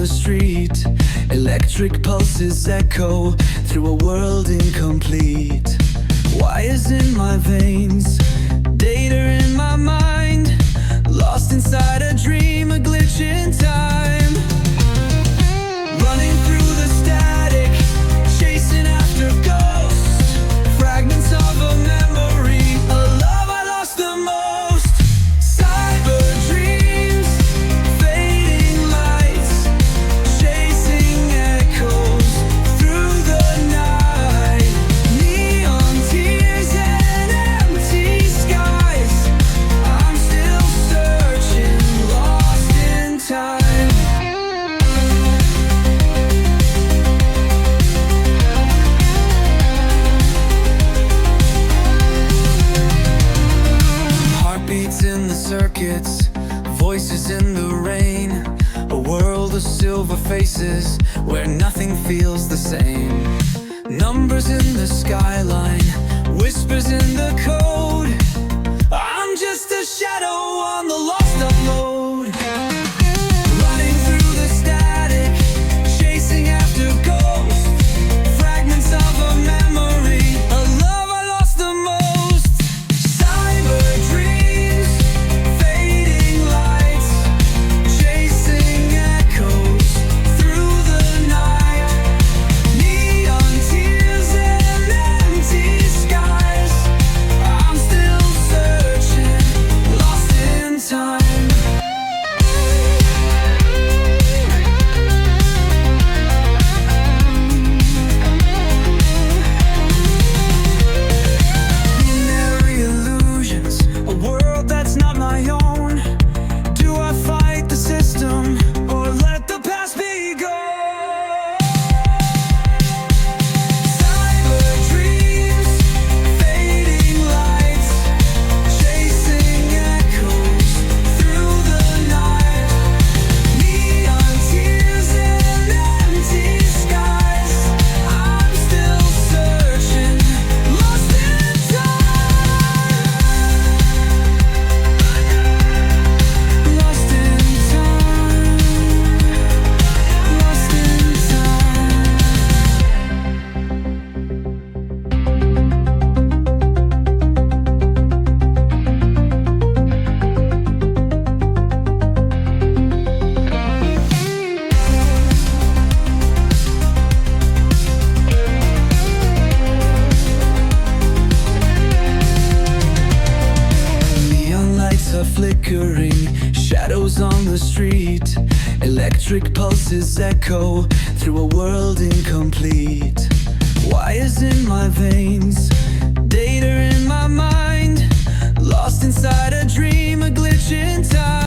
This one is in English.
the street. Electric pulses echo through a world incomplete. Wires in my veins, data in my mind, lost inside a dream, a glitch in time. Running through the static, chasing after ghosts, fragments of a memory, a love I lost the most. Cyber dreams, fading lights, chasing echoes through the night. Neon tears and empty skies. I'm still searching, lost in time. Heartbeats in the circuits, voices in the rain. A world of silver faces where nothing feels the same. Numbers in the skyline, whispers in the code. I'm just a shadow on the lost upload. Running through the static, chasing after ghosts, fragments of a memory, a love I lost the most. Cyber dreams, fading lights, chasing echoes through the night. Neon tears and empty skies. I'm still searching, lost in time. Binary illusions, a world that's not my own. Do I fight the system or let the past be gone? Cyber dreams, fading lights, chasing echoes through the night. Neon tears and empty skies. I'm still searching, lost in time. Lost in time. Lost in Neon lights are flickering, shadows on the street. Electric pulses echo through a world incomplete. Wires in my veins,